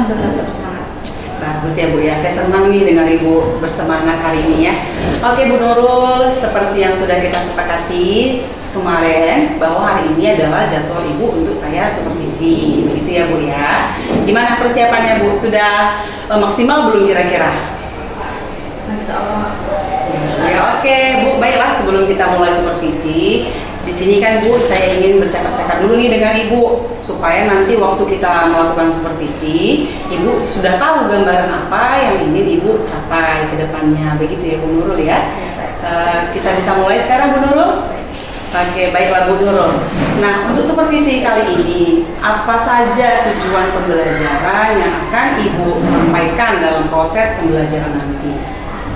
Alhamdulillah tetap semangat. Bagus ya Bu ya, saya senang nih dengan Ibu bersemangat hari ini ya. Oke Bu Nurul, seperti yang sudah kita sepakati kemarin bahwa hari ini adalah jadwal Ibu untuk saya supervisi, begitu ya Bu ya. Gimana persiapannya Bu? Sudah maksimal belum kira-kira? Insya Allah masuk. Ya oke Bu, baiklah sebelum kita mulai supervisi, di sini kan Bu saya ingin bercakap-cakap dulu nih dengan Ibu supaya nanti waktu kita melakukan supervisi, Ibu sudah tahu gambaran apa yang ingin Ibu capai ke depannya, begitu ya Bu Nurul ya. Kita bisa mulai sekarang Bu Nurul? Oke, baiklah Bu Nurul. Nah, untuk supervisi kali ini, apa saja tujuan pembelajaran yang akan Ibu sampaikan dalam proses pembelajaran nanti?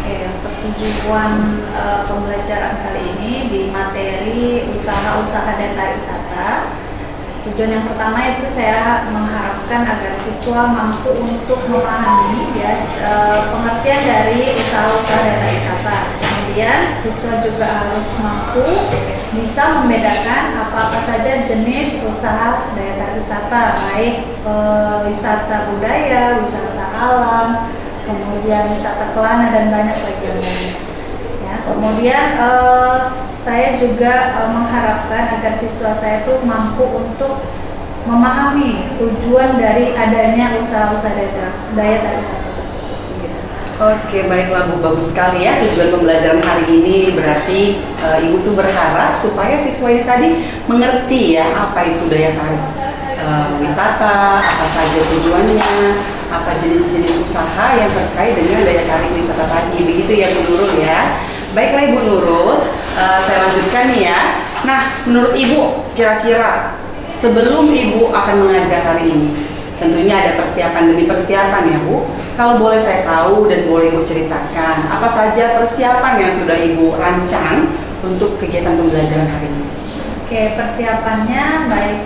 Oke, untuk tujuan pembelajaran kali ini di materi usaha-usaha dan pariwisata. Tujuan yang pertama itu saya mengharapkan agar siswa mampu untuk memahami ya pengertian dari usaha-usaha dan pariwisata. Kemudian siswa juga harus mampu bisa membedakan apa-apa saja jenis usaha daya tarik wisata, baik wisata budaya, wisata alam, kemudian wisata kelana dan banyak lagi yang lainnya. Ya, kemudian saya juga mengharapkan agar siswa saya itu mampu untuk memahami tujuan dari adanya usaha-usaha daya tarik wisata tersebut. Oke, baiklah Bu, bagus sekali ya tujuan pembelajaran hari ini. Berarti Ibu tuh berharap supaya siswa ini tadi mengerti ya apa itu daya tarik wisata, apa saja tujuannya, apa jenis-jenis usaha yang terkait dengan daya tarik wisata tadi. Begitu ya Bu Nurul ya. Baiklah Ibu Nurul, saya lanjutkan nih ya. Nah, menurut Ibu kira-kira sebelum Ibu akan mengajar hari ini, tentunya ada persiapan demi persiapan ya Bu. Kalau boleh saya tahu dan boleh Ibu ceritakan, apa saja persiapan yang sudah Ibu rancang untuk kegiatan pembelajaran hari ini? Oke, persiapannya baik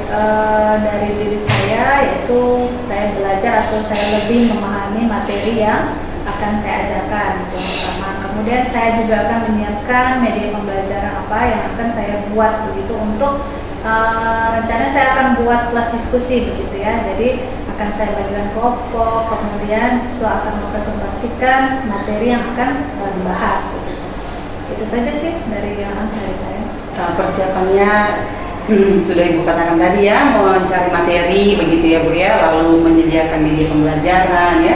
dari diri saya, yaitu saya belajar atau saya lebih memahami materi yang akan saya ajarkan, itu yang pertama. Kemudian saya juga akan menyiapkan media pembelajaran apa yang akan saya buat begitu untuk rencananya saya akan buat kelas diskusi begitu ya. Jadi akan saya bagikan kelompok, kemudian siswa akan mempresentasikan materi yang akan dibahas begitu. Itu saja sih dari saya. Persiapannya sudah Ibu katakan tadi ya, mencari materi begitu ya Bu ya, lalu menyediakan media pembelajaran ya.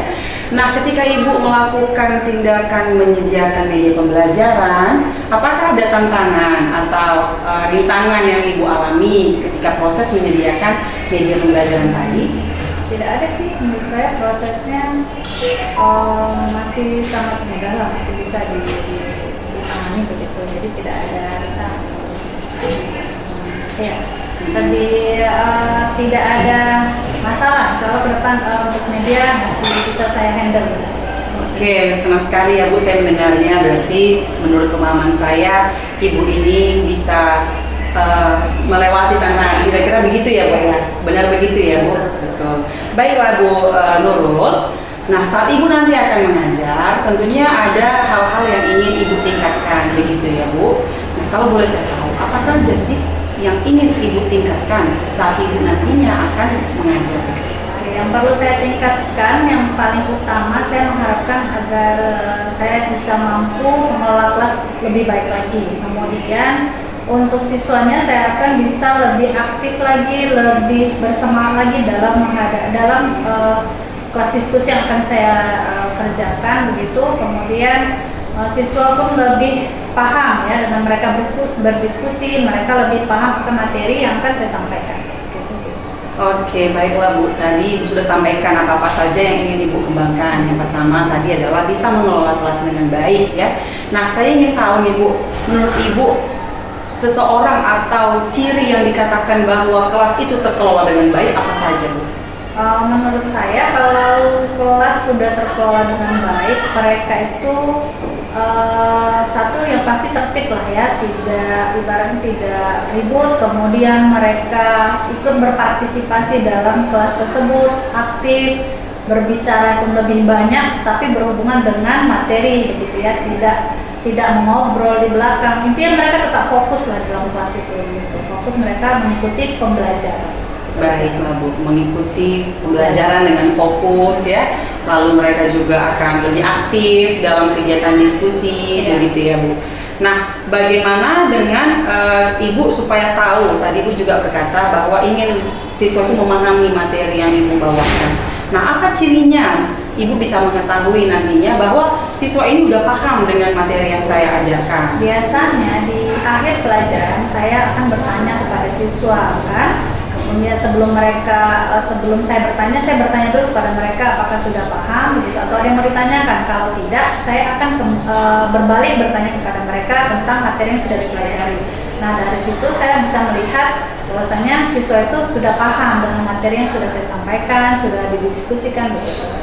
Nah, ketika Ibu melakukan tindakan menyediakan media pembelajaran, apakah ada tantangan atau rintangan yang Ibu alami ketika proses menyediakan media pembelajaran tadi? Tidak ada sih, menurut saya prosesnya masih sangat mudah lah, masih bisa dipahami begitu, jadi tidak ada rintangan. Ya, tapi tidak ada masalah. Soalnya ke depan untuk media masih bisa saya handle. Oke, senang sekali ya Bu saya mendengarnya. Berarti menurut pemahaman saya, Ibu ini bisa melewati tantangan. Kira-kira begitu ya Bu ya? Benar begitu ya Bu? Betul. Baiklah Bu Nurul. Nah, saat Ibu nanti akan mengajar, tentunya ada hal-hal yang ingin Ibu tingkatkan, begitu ya Bu? Nah, kalau boleh saya tahu, apa saja sih yang ingin Ibu tingkatkan saat Ibu nantinya akan mengajar? Yang perlu saya tingkatkan, yang paling utama saya mengharapkan agar saya bisa mampu mengelola kelas lebih baik lagi. Kemudian untuk siswanya saya akan bisa lebih aktif lagi, lebih bersemangat lagi dalam kelas diskusi yang akan saya kerjakan begitu. Kemudian siswa pun lebih paham ya, dengan mereka berdiskusi, mereka lebih paham akan materi yang akan saya sampaikan. Gitu sih. Oke, baiklah Bu. Tadi Ibu sudah sampaikan apa-apa saja yang ingin Ibu kembangkan. Yang pertama tadi adalah bisa mengelola kelas dengan baik ya. Nah, saya ingin tahu nih Bu, menurut Ibu seseorang atau ciri yang dikatakan bahwa kelas itu terkelola dengan baik apa saja Bu? Menurut saya kalau kelas sudah terkelola dengan baik, mereka itu satu yang pasti tertib lah ya, ibaratnya tidak ribut, kemudian mereka ikut berpartisipasi dalam kelas tersebut, aktif, berbicara pun lebih banyak, tapi berhubungan dengan materi begitu ya, tidak mengobrol di belakang. Intinya mereka tetap fokus lah dalam kelas itu, gitu. Fokus mereka mengikuti pembelajaran. Baiklah Bu, mengikuti pembelajaran dengan fokus ya, lalu mereka juga akan lebih aktif dalam kegiatan diskusi, begitu ya Bu. Nah, bagaimana dengan Ibu supaya tahu, tadi Ibu juga berkata bahwa ingin siswa itu memahami materi yang Ibu bawakan. Nah, apa cirinya Ibu bisa mengetahui nantinya bahwa siswa ini udah paham dengan materi yang saya ajarkan? Biasanya di akhir pelajaran saya akan bertanya kepada siswa kan. Kemudian sebelum saya bertanya dulu kepada mereka apakah sudah paham gitu atau ada yang mau ditanyakan. Kalau tidak, saya akan berbalik bertanya kepada mereka tentang materi yang sudah dipelajari. Nah, dari situ saya bisa melihat bahwasanya siswa itu sudah paham dengan materi yang sudah saya sampaikan, sudah didiskusikan begitu.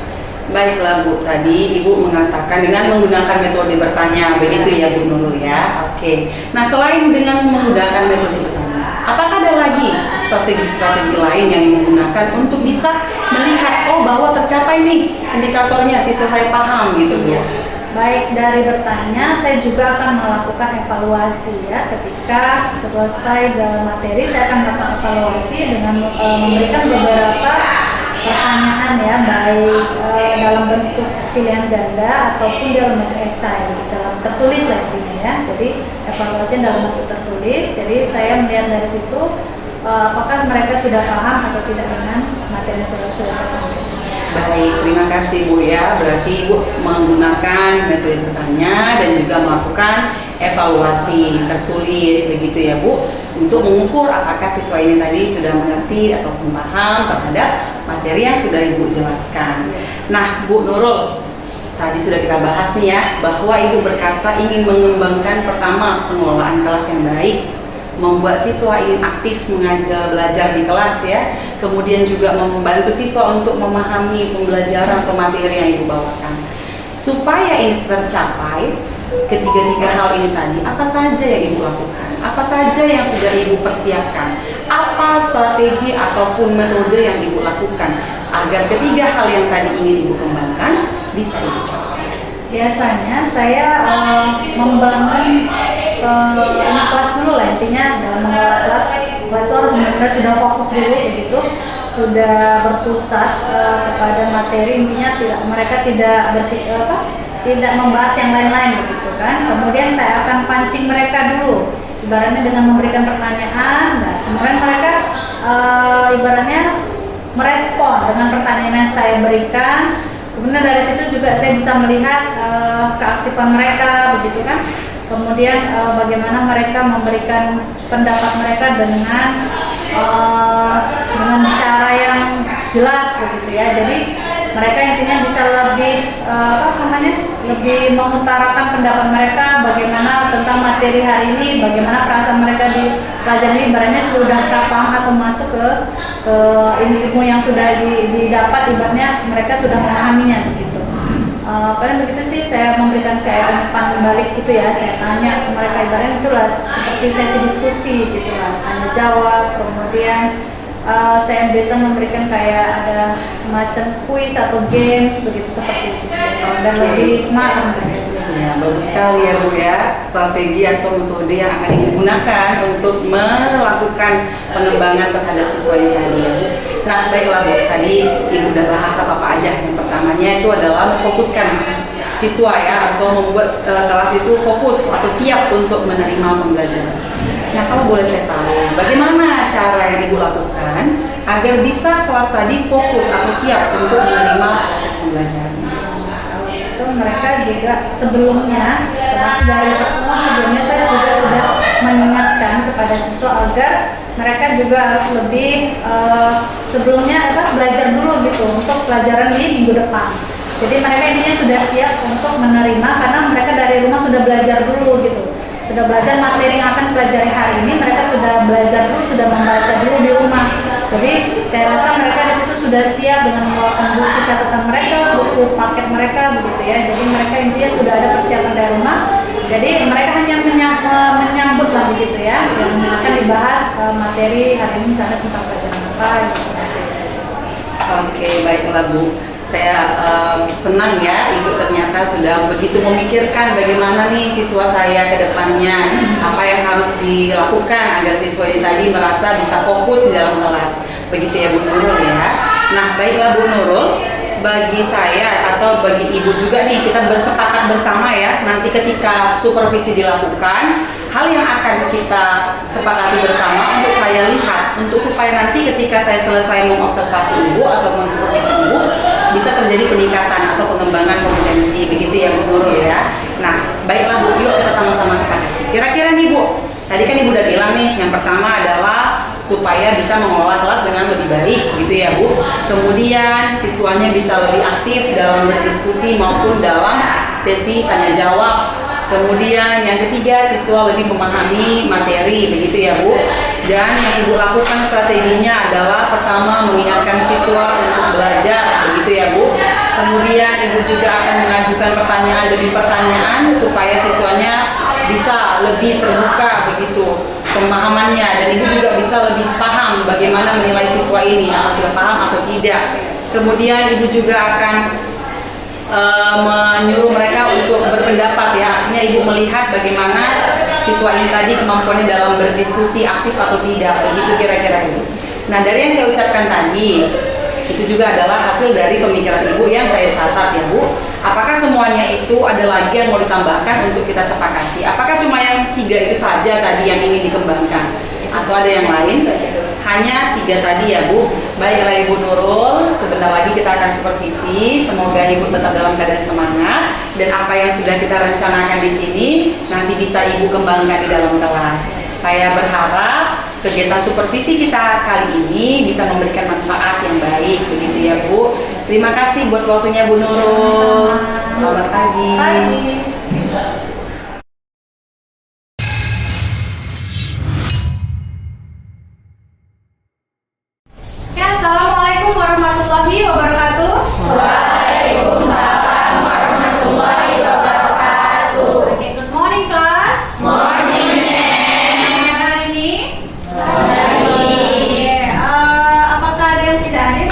Baiklah Bu, tadi Ibu mengatakan dengan menggunakan metode bertanya, begitu ya Bu Nurul ya. Oke. Nah, selain dengan menggunakan metode bertanya, apakah ada lagi strategi-strategi lain yang Ibu gunakan untuk bisa melihat bahwa tercapai nih indikatornya siswa saya paham gitu Bu? Baik, dari bertanya saya juga akan melakukan evaluasi ya. Ketika selesai dalam materi saya akan melakukan evaluasi dengan memberikan beberapa pertanyaan ya, baik dalam bentuk pilihan ganda ataupun dalam bentuk esai, dalam tertulis lah intinya ya. Jadi evaluasi dalam bentuk tertulis. Jadi saya melihat dari situ apakah mereka sudah paham atau tidak dengan materi yang sudah saya sampaikan. Baik, terima kasih Bu ya. Berarti Ibu menggunakan metode bertanya dan juga melakukan evaluasi tertulis begitu ya Bu, untuk mengukur apakah siswa ini tadi sudah mengerti atau paham terhadap materi yang sudah Ibu jelaskan. Nah Bu Nurul, tadi sudah kita bahas nih ya, bahwa Ibu berkata ingin mengembangkan pertama pengelolaan kelas yang baik, membuat siswa ingin aktif belajar di kelas ya, kemudian juga membantu siswa untuk memahami pembelajaran atau materi yang Ibu bawakan. Supaya ini tercapai, ketiga-tiga hal ini tadi, apa saja yang Ibu lakukan? Apa saja yang sudah Ibu persiapkan? Apa strategi ataupun metode yang Ibu lakukan agar ketiga hal yang tadi ingin Ibu kembangkan bisa Ibu capai? Biasanya saya membangun kelas dulu lah, intinya dalam mengelola kelas itu harus benar-benar sudah fokus dulu begitu, sudah berpusat kepada materi, intinya mereka tidak membahas yang lain-lain begitu kan. Kemudian saya akan pancing mereka dulu, ibaratnya dengan memberikan pertanyaan. Nah, kemudian mereka ibaratnya merespon dengan pertanyaan yang saya berikan. Kemudian dari situ juga saya bisa melihat keaktifan mereka begitu kan. Kemudian bagaimana mereka memberikan pendapat mereka dengan cara yang jelas begitu ya. Jadi mereka intinya bisa lebih mengutarakan pendapat mereka bagaimana tentang materi hari ini, bagaimana perasaan mereka di pelajaran ini, ibaratnya sudah paham atau masuk ke ilmu yang sudah didapat, ibaratnya mereka sudah memahaminya begitu. Paling begitu sih, saya memberikan kayak umpan balik gitu ya, saya tanya ke mereka, ibaratnya itulah seperti sesi diskusi gitu lah, tanya jawab. Kemudian saya biasa memberikan kayak ada semacam kuis atau games begitu seperti itu, dan lebih semangat mereka. Ya, bagus sekali ya Bu ya, strategi atau metode yang akan digunakan untuk melakukan pengembangan terhadap siswa ini tadi ya Bu. Nah baiklah Bu, tadi Ibu udah bahas apa aja. Yang pertamanya itu adalah memfokuskan siswa ya, atau membuat kelas itu fokus atau siap untuk menerima pembelajaran. Nah kalau boleh saya tahu, bagaimana cara yang Ibu lakukan agar bisa kelas tadi fokus atau siap untuk menerima proses pembelajaran? Itu mereka juga sebelumnya, termasuk dari pertemuan sebelumnya, saya juga sudah mengingatkan kepada siswa agar mereka juga harus lebih sebelumnya belajar dulu gitu untuk pelajaran di minggu depan. Jadi mereka intinya sudah siap untuk menerima karena mereka dari rumah sudah belajar dulu gitu. Sudah belajar materi yang akan pelajari hari ini, mereka sudah belajar dulu, sudah membaca dulu di rumah. Jadi saya rasa mereka di situ sudah siap dengan membawakan buku catatan mereka, buku paket mereka begitu ya. Jadi mereka intinya sudah ada persiapan dari rumah. Jadi mereka hanya menyambut lah begitu ya, yang akan dibahas materi hari ini misalnya tentang pelajaran apa gitu. Oke, baiklah Bu. Saya senang ya Ibu ternyata sudah begitu memikirkan bagaimana nih siswa saya ke depannya, apa yang harus dilakukan agar siswa ini tadi merasa bisa fokus di dalam kelas. begitu ya Bu Nurul ya. Nah baiklah Bu Nurul, bagi saya atau bagi Ibu juga nih, kita bersepakat bersama ya, nanti ketika supervisi dilakukan, hal yang akan kita sepakati bersama untuk saya lihat, untuk supaya nanti ketika saya selesai mengobservasi Ibu atau mensupervisi Ibu, bisa terjadi peningkatan atau pengembangan kompetensi, begitu ya Bu Nurul ya. Nah baiklah Bu, yuk kita sama-sama sepakati. Kira-kira nih Bu, tadi kan Ibu udah bilang nih, yang pertama adalah supaya bisa mengelola kelas dengan lebih baik, gitu ya Bu. Kemudian siswanya bisa lebih aktif dalam berdiskusi maupun dalam sesi tanya jawab. Kemudian yang ketiga, siswa lebih memahami materi, begitu ya Bu. Dan yang Ibu lakukan strateginya adalah pertama mengingatkan siswa untuk belajar, begitu ya Bu. Kemudian Ibu juga akan mengajukan pertanyaan demi pertanyaan supaya siswanya bisa lebih terbuka begitu pemahamannya, dan Ibu juga bisa lebih paham bagaimana menilai siswa ini, apakah sudah paham atau tidak. Kemudian Ibu juga akan menyuruh mereka untuk berpendapat ya, artinya Ibu melihat bagaimana siswa ini tadi kemampuannya dalam berdiskusi aktif atau tidak, begitu kira-kira Ibu. Nah dari yang saya ucapkan tadi, itu juga adalah hasil dari pemikiran Ibu yang saya catat ya Bu. Apakah semuanya itu ada lagi yang mau ditambahkan untuk kita sepakati? Apakah cuma yang 3 itu saja tadi yang ingin dikembangkan? Atau ada yang lain? Hanya 3 tadi ya Bu. Baiklah Ibu Nurul, sebentar lagi kita akan supervisi. Semoga Ibu tetap dalam keadaan semangat, dan apa yang sudah kita rencanakan di sini nanti bisa Ibu kembangkan di dalam kelas. Saya berharap kegiatan supervisi kita kali ini bisa memberikan manfaat yang baik, begitu ya Bu. Terima kasih buat waktunya Bu Nurul. Selamat pagi. Ya, assalamualaikum warahmatullahi wabarakatuh. Waalaikumsalam warahmatullahi wabarakatuh. Oke, good morning class. Morning, Bagaimana hari ini? Oke, apakah ada yang tidak hadir?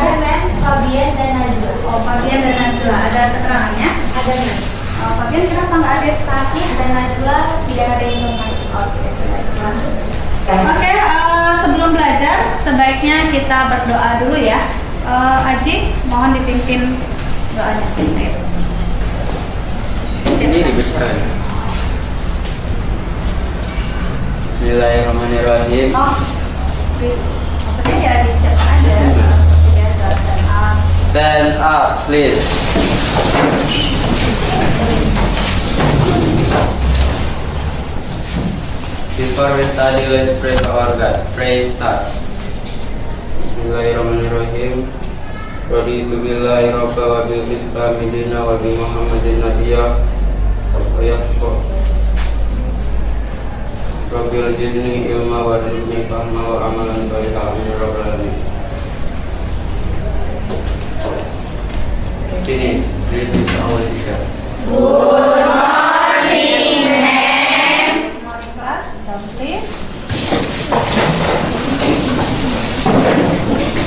ada Mem, Fabian dan Najwa. Oh, Fabian dan Najwa, ada keterangannya? Ada Mem. Fabian kenapa nggak hadir? Sakit dan Najwa tidak ada informasi. Oke, baiklah. Oke, sebelum belajar sebaiknya kita berdoa dulu ya. Aji, mohon dipimpin doanya. Ayo. Sendiri besar. Bismillahirrahmanirrahim. Oh, maksudnya ya disiapkan aja seperti biasa. Stand up, please. Before we study, let's pray to our God. Pray start. Bismillahirrahmanirrahim. Raditu billahi rabba wa bil islami dina wa bi Muhammadin nabiyya wa yaqfa. Rabbil jidni ilma wa rizqni fahma wa amalan sholihan min rabbil alamin. Finish. Read with our teacher. Good morning, Mem. Morning class, down please.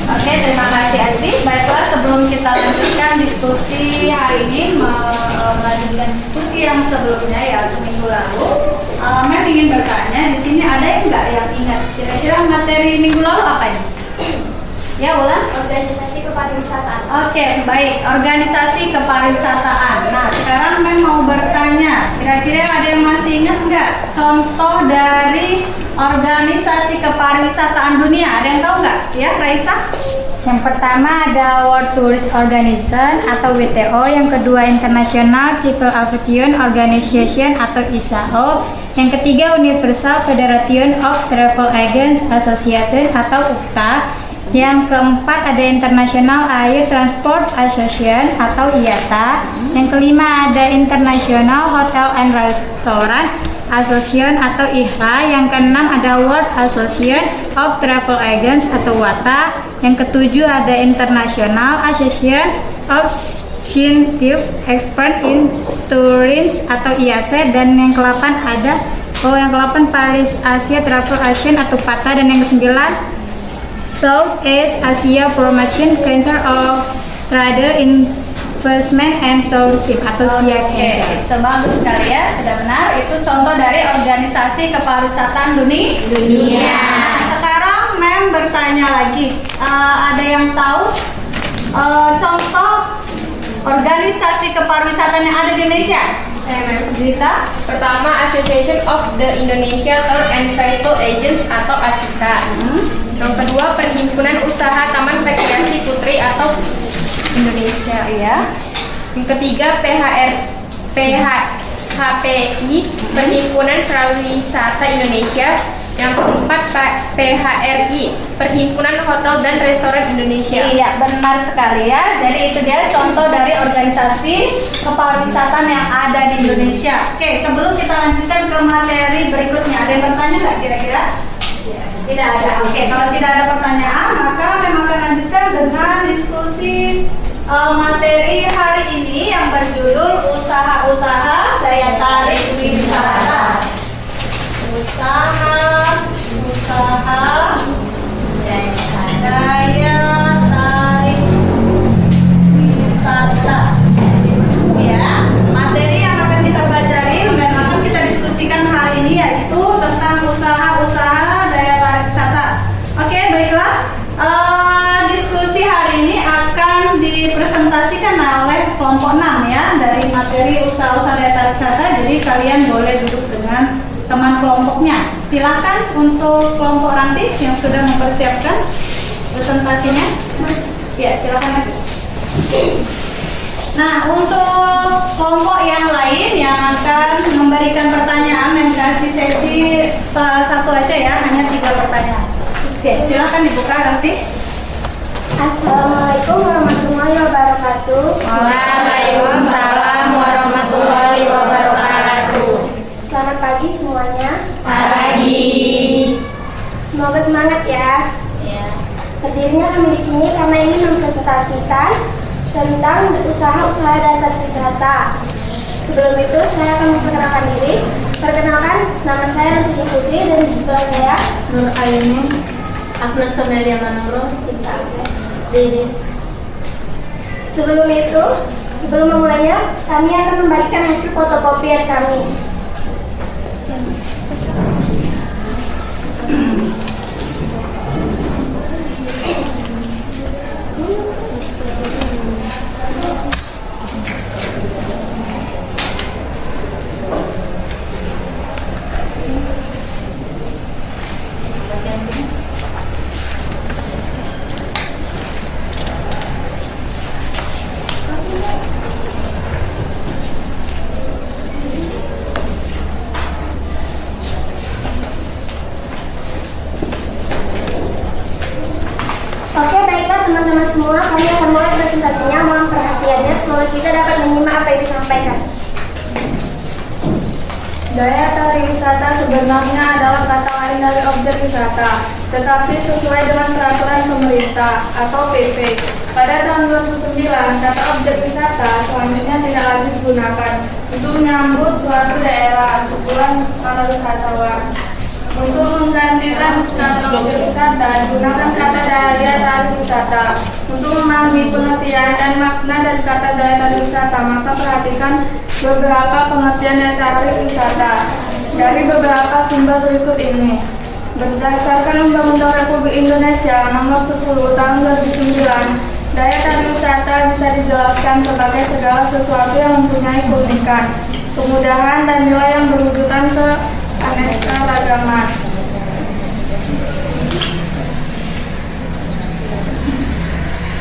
Oke, terima kasih Aziz. Baiklah, sebelum kita lanjutkan diskusi hari ini, melanjutkan diskusi yang sebelumnya yaitu minggu lalu, Mem ingin bertanya, di sini ada yang nggak yang ingat kira-kira materi minggu lalu apa ini? Ya, ulang. Organisasi kepariwisataan. Oke, baik. Organisasi kepariwisataan. Nah, sekarang Mem mau bertanya, kira-kira ada yang masih ingat nggak contoh dari organisasi kepariwisataan dunia? Ada yang tahu nggak? Ya, Raisa? Yang pertama ada World Tourist Organization atau WTO, yang kedua International Civil Aviation Organization atau ICAO, yang ketiga Universal Federation of Travel Agents Association atau UFTA, yang keempat ada International Air Transport Association atau IATA, yang kelima ada International Hotel and Restaurant Association atau IHRA, yang keenam ada World Association of Travel Agents atau WATA, yang ketujuh ada International Association of Scientific Expert in Tourism atau IAC, dan yang ke-8 ada Paris Asia Travel Association atau PATA, dan yang ke-9 Southeast Asia Promotion Council of Trader Investment and Tourism atau SIAC. Oke, itu bagus sekali ya, sudah benar. Itu contoh dari organisasi kepariwisataan dunia. Dunia. Nah, sekarang Mem bertanya lagi. Ada yang tahu contoh organisasi kepariwisataan yang ada di Indonesia? Zita? Pertama, Association of the Indonesia Tour and Travel Agents atau ASITA. Yang kedua, Perhimpunan Usaha Taman Rekreasi Putri atau Indonesia. Iya. Yang ketiga, PHPI, Perhimpunan Pariwisata Indonesia. Yang keempat, PHRI, Perhimpunan Hotel dan Restoran Indonesia. Iya, benar sekali ya. Jadi itu dia contoh dari organisasi kepariwisataan yang ada di Indonesia. Oke, sebelum kita lanjutkan ke materi berikutnya, ada yang bertanya nggak kira-kira? Tidak ada. Oke, kalau tidak ada pertanyaan, maka memang akan lanjutkan dengan diskusi materi hari ini yang berjudul usaha-usaha daya tarik wisata. Usaha daya tarik wisata. Ya, materi yang akan kita pelajari dan akan kita diskusikan hari ini yaitu tentang usaha-usaha daya tarik wisata. Oke, baiklah. Diskusi hari ini akan dipresentasikan oleh kelompok 6 ya, dari materi usaha-usaha daya tarik wisata. Jadi kalian boleh duduk dengan teman kelompoknya. Silakan untuk kelompok Ranti yang sudah mempersiapkan presentasinya. Ya, silakan lagi. Nah, untuk kelompok yang lain yang akan memberikan pertanyaan yang kasih sesi satu aja ya, hanya 3 pertanyaan. Oke, silakan dibuka Ranti. Assalamualaikum warahmatullahi wabarakatuh. Waalaikumsalam warahmatullahi wabarakatuh. Selamat pagi semuanya. Pagi. Semoga semangat ya. Berdirinya kami di sini karena ingin mempresentasikan tentang usaha-usaha daya tarik wisata. Sebelum itu saya akan memperkenalkan diri. Perkenalkan, nama saya Ranti Putri dan di sebelah saya Nur Ayuni, Agnes Cornelia Manuro, Cinta Agnes Dini. Sebelum memulainya, kami akan membagikan hasil fotokopian kami. Oke, baiklah teman-teman semua, kami akan mulai presentasinya. Mohon perhatiannya, semoga kita dapat menyimak apa yang disampaikan. Daya tarik wisata sebenarnya adalah kata lain dari objek wisata, tetapi sesuai dengan peraturan pemerintah atau PP. Pada tahun 2009, kata objek wisata selanjutnya tidak lagi digunakan untuk menyambut suatu daerah kumpulan para wisatawan. Untuk menggantikan kata objek wisata, digunakan kata daya tarik wisata. Untuk memahami pengertian dan makna dari kata daya tarik wisata, maka perhatikan beberapa pengertian daya tarik wisata dari beberapa sumber berikut ini. Berdasarkan Undang-Undang Republik Indonesia Nomor 10 Tahun 2009, daya tarik wisata bisa dijelaskan sebagai segala sesuatu yang mempunyai keunikan, kemudahan, dan nilai yang berwujudan keanekaragaman.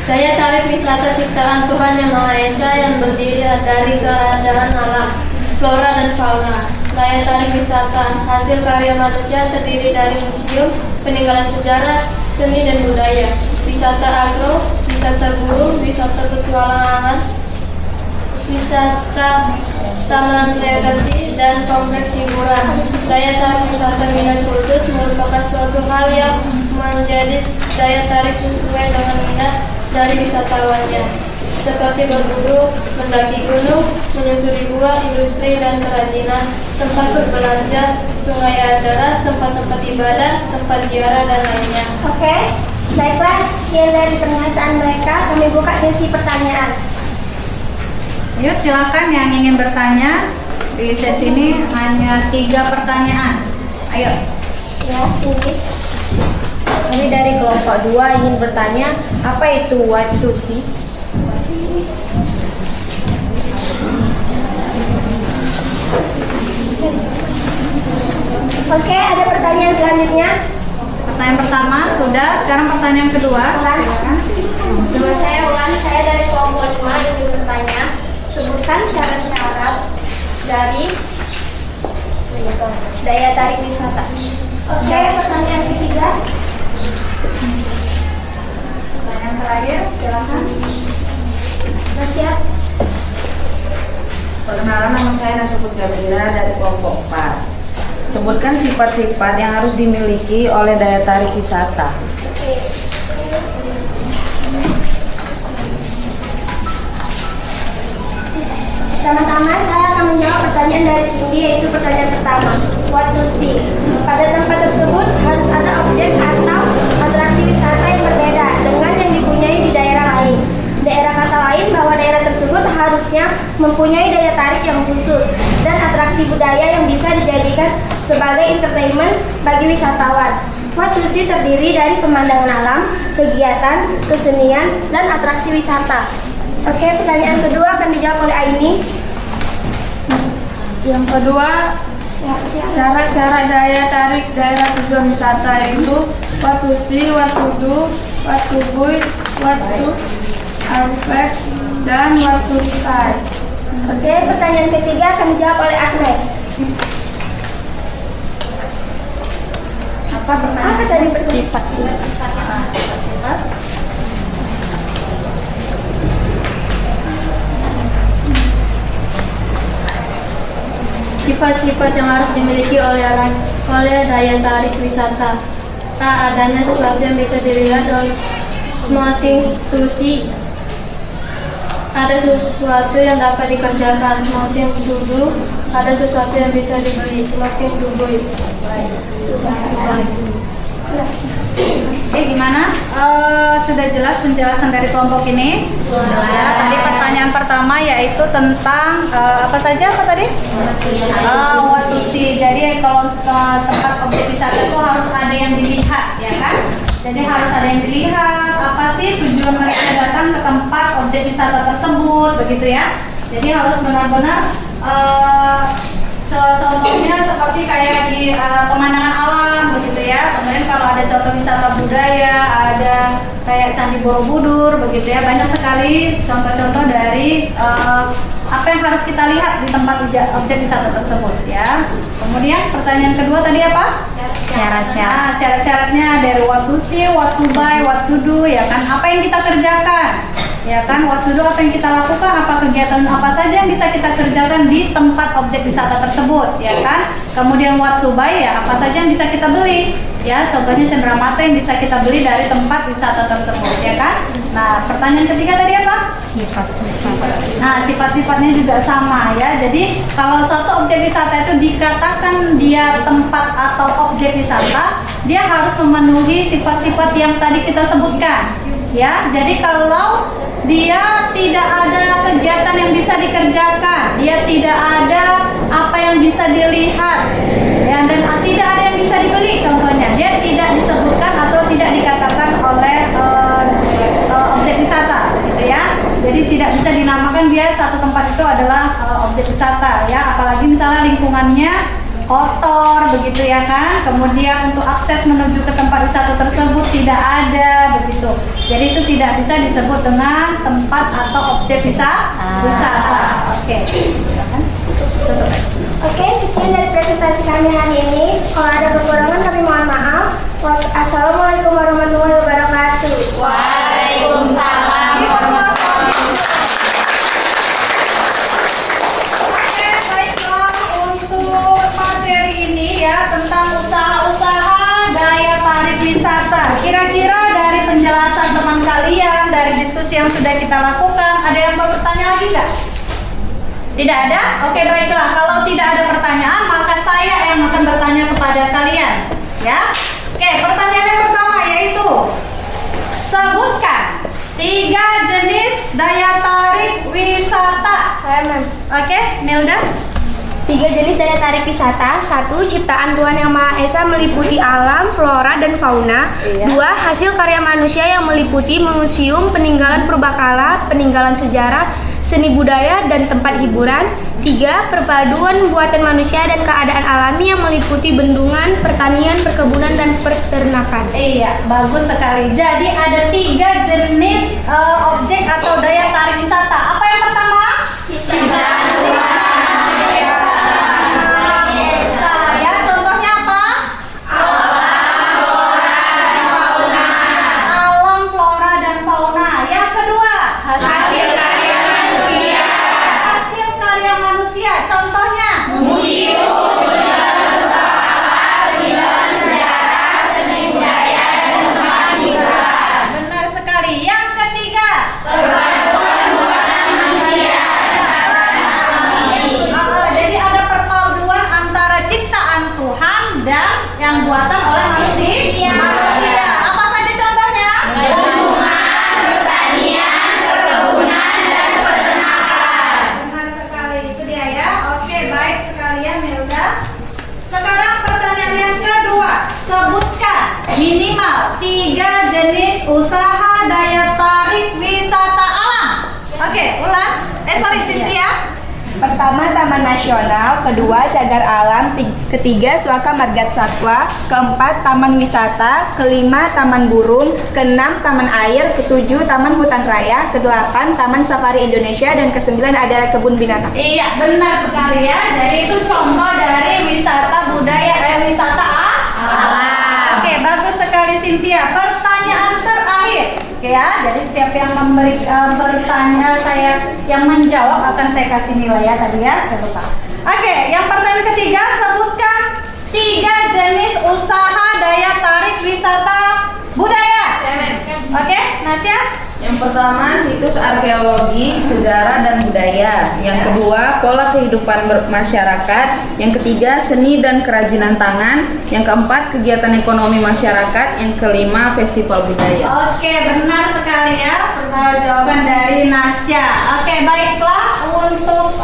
Daya tarik wisata ciptaan Tuhan Yang Maha Esa yang berdiri dari keadaan alam, flora dan fauna. Daya tarik wisata hasil karya manusia terdiri dari museum, peninggalan sejarah, seni dan budaya, wisata agro, wisata burung, wisata petualangan, wisata taman rekreasi, dan kompleks hiburan. Daya tarik wisata minat khusus merupakan suatu hal yang menjadi daya tarik sesuai dengan minat dari wisatawannya, seperti berburu, mendaki gunung, menyusuri gua, industri dan kerajinan, tempat berbelanja, sungai yang deras, tempat-tempat ibadah, tempat ziarah, dan lainnya. Oke, baiklah, sekian dari pernyataan mereka. Kami buka sesi pertanyaan. Yuk, silakan yang ingin bertanya. Di sesi ini hanya 3 pertanyaan. Ayo. Ya, sini. Kami dari kelompok 2 ingin bertanya, apa itu what to see? Oke, ada pertanyaan selanjutnya. Pertanyaan pertama sudah, sekarang pertanyaan kedua. Nama saya Ulan, saya dari kelompok 5 ingin bertanya, sebutkan syarat-syarat dari daya tarik wisata. Oke, pertanyaan ketiga. Pertanyaan terakhir, silakan. Nasya. Perkenalan, nama saya Nasuku Jamila dari kelompok 4. Sebutkan sifat-sifat yang harus dimiliki oleh daya tarik wisata. Oke. Pertama-tama saya akan menjawab pertanyaan dari Cindy, yaitu pertanyaan pertama. What to see? Pada tempat tersebut harus ada objek atau atraksi wisata yang berbeda dengan yang dipunyai di daerah lain. Daerah kata lain bahwa daerah tersebut harusnya mempunyai daya tarik yang khusus dan atraksi budaya yang bisa dijadikan sebagai entertainment bagi wisatawan. What to see terdiri dari pemandangan alam, kegiatan, kesenian, dan atraksi wisata. Oke, pertanyaan kedua akan dijawab oleh Aini. Yang kedua, syarat-syarat daya tarik daerah tujuan wisata yaitu what to see, what to do, what to buy, what to harvest, dan what to try. Oke, pertanyaan ketiga akan dijawab oleh Agnes. Apa pertanyaan? Apa tadi pertanyaan? Sifat. Sifat-sifat yang harus dimiliki oleh daya tarik wisata. Tak adanya sesuatu yang bisa dilihat oleh nothing to see. Ada sesuatu yang dapat dikerjakan, semakin to do. Ada sesuatu yang bisa dibeli, semakin to buy. Gimana? Sudah jelas penjelasan dari kelompok ini? Ya, tadi pertanyaan pertama yaitu tentang apa saja apa tadi? What to see. Jadi kalau tempat objek wisata itu harus ada yang dilihat, ya kan? Jadi harus ada yang dilihat. Apa sih tujuan mereka datang ke tempat objek wisata tersebut, begitu ya? Jadi harus benar-benar contohnya seperti kayak di pemandangan alam, begitu ya. Kemudian kalau ada contoh wisata budaya, ada kayak Candi Borobudur, begitu ya. Banyak sekali contoh-contoh dari apa yang harus kita lihat di tempat objek wisata tersebut, ya. Kemudian pertanyaan kedua tadi apa? Syarat-syarat. Syarat-syaratnya dari what to see, what to buy, what to do, ya kan? Apa yang kita kerjakan? Ya kan, what to do, apa yang kita lakukan, apa kegiatan apa saja yang bisa kita kerjakan di tempat objek wisata tersebut, ya kan. Kemudian what to buy, ya apa saja yang bisa kita beli, ya contohnya cenderamata yang bisa kita beli dari tempat wisata tersebut, ya kan. Nah, pertanyaan ketiga tadi apa? Sifat-sifat. Nah, sifat-sifatnya juga sama, ya. Jadi kalau suatu objek wisata itu dikatakan dia tempat atau objek wisata, dia harus memenuhi sifat-sifat yang tadi kita sebutkan, ya. Jadi kalau dia tidak ada kegiatan yang bisa dikerjakan, dia tidak ada apa yang bisa dilihat, ya, dan tidak ada yang bisa dibeli, contohnya dia tidak disebutkan atau tidak dikatakan oleh objek wisata, gitu ya. Jadi tidak bisa dinamakan dia satu tempat itu adalah objek wisata, ya. Apalagi misalnya lingkungannya kotor, begitu ya kan. Kemudian untuk akses menuju ke tempat wisata tersebut tidak ada, begitu. Jadi itu tidak bisa disebut dengan tempat atau objek wisata. Oke. Oke, sekian dari presentasi kami hari ini. Kalau ada kekurangan kami mohon maaf. Wassalamualaikum warahmatullahi wabarakatuh. Waalaikumsalam warahmatullahi wabarakatuh. Oke, baiklah, untuk materi ini ya tentang usaha-usaha daya tarik wisata. Kira-kira dari penjelasan teman kalian, dari diskusi yang sudah kita lakukan, ada yang mau bertanya lagi nggak? Tidak ada? Oke, baiklah. Kalau tidak ada pertanyaan, maka saya yang akan bertanya kepada kalian, ya. Oke, pertanyaan yang pertama yaitu sebutkan 3 jenis daya tarik wisata. Saya Mem. Oke, Milda. 3 jenis daya tarik wisata. 1. Ciptaan Tuhan Yang Maha Esa meliputi alam, flora, dan fauna. 2. Hasil karya manusia yang meliputi museum, peninggalan purbakala, peninggalan sejarah, seni budaya, dan tempat hiburan. 3. Perpaduan buatan manusia dan keadaan alami yang meliputi bendungan, pertanian, perkebunan, dan peternakan. Iya, bagus sekali. Jadi ada 3 jenis objek atau daya tarik wisata. Apa yang pertama? Ciptaan Tuhan. Ya, contohnya apa? Alam, flora, dan fauna. Yang kedua? Hasil karya manusia. Hasil karya manusia. Contohnya? Museum. Benar sekali. Yang ketiga? Perpaduan buatan manusia. Jadi ada perpaduan antara ciptaan Tuhan dan yang buatan oleh manusia. Apa saja contohnya? Bendungan, pertanian, perkebunan, dan peternakan. Benar sekali. Itu dia ya. Oke, baik sekalian Milda. Sekarang pertanyaan yang kedua. Sebutkan minimal 3 jenis usaha daya tarik wisata alam. Oke, ulang. Cynthia. Pertama, Taman Nasional. Kedua, Cagar Alam. Ketiga, Suaka Margat Satwa. Keempat, Taman Wisata. Kelima, Taman Burung. Keenam, Taman Air. Ketujuh, Taman Hutan Raya. Kedelapan, Taman Safari Indonesia. Dan kesembilan adalah Kebun Binatang. Iya, benar sekali ya. Jadi itu contoh dari wisata budaya, wisata alam. Oke, bagus sekali Cynthia. Pertanyaan terakhir. Oke ya, jadi setiap yang bertanya yang menjawab akan saya kasih nilai ya tadi ya, jangan lupa. Oke, yang pertanyaan ketiga, sebutkan 3 jenis usaha daya tarik wisata budaya. Oke, Nasya? Yang pertama, situs arkeologi, sejarah, dan budaya. Yang kedua, pola kehidupan masyarakat. Yang ketiga, seni dan kerajinan tangan. Yang keempat, kegiatan ekonomi masyarakat. Yang kelima, festival budaya. Oke, benar sekali ya jawaban dari Nasya. Oke, baiklah untuk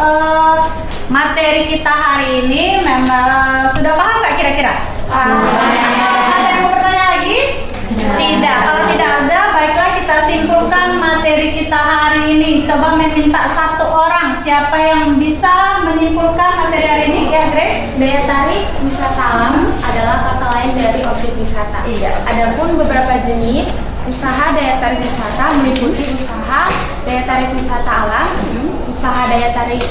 materi kita hari ini memang sudah paham nggak kira-kira? Ada yang mau bertanya lagi? Tidak. Kalau tidak ada, baiklah kita simpulkan materi kita hari ini. Coba meminta 1 orang. Siapa yang bisa menyimpulkan materi hari ini? Ya, Grace. Daya tarik wisata alam adalah kata lain dari objek wisata. Adapun beberapa jenis usaha daya tarik wisata meliputi usaha daya tarik wisata alam, usaha daya tarik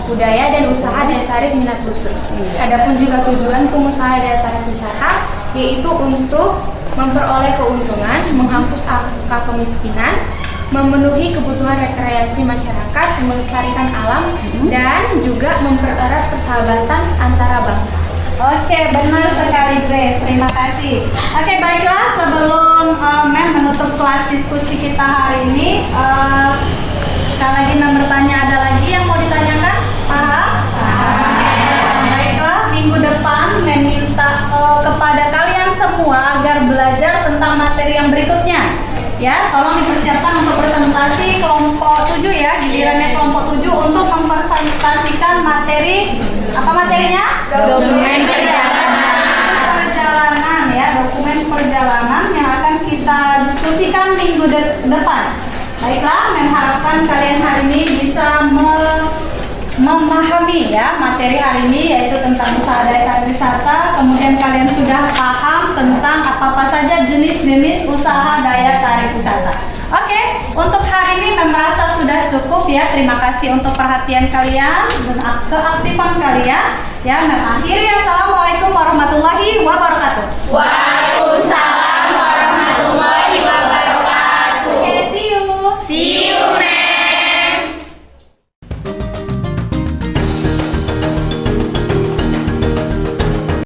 budaya, dan usaha daya tarik minat khusus. Adapun juga tujuan pengusaha daya tarik wisata yaitu untuk memperoleh keuntungan, menghapus angka kemiskinan, memenuhi kebutuhan rekreasi masyarakat, melestarikan alam, dan juga mempererat persahabatan antara bangsa. Oke, benar sekali Grace. Terima kasih. Oke, baiklah sebelum Mem menutup kelas diskusi kita hari ini, sekali lagi Mem bertanya, ada lagi yang mau ditanyakan? Baiklah, minggu depan Mem minta kepada kalian semua agar belajar tentang materi yang berikutnya. Ya, tolong dipersiapkan untuk presentasi kelompok 7 ya, gilirannya kelompok 7 untuk mempresentasikan materi, apa materinya? Dokumen perjalanan ya, dokumen perjalanan yang akan kita diskusikan minggu depan. Baiklah, mengharapkan kalian hari ini bisa memahami ya materi hari ini, yaitu tentang usaha daya tarik wisata. Kemudian kalian sudah paham tentang apa saja jenis-jenis usaha daya tarik wisata. Oke, untuk hari ini merasa sudah cukup ya. Terima kasih untuk perhatian kalian dan keaktifan kalian. Ya, mengakhiri. Assalamualaikum warahmatullahi wabarakatuh.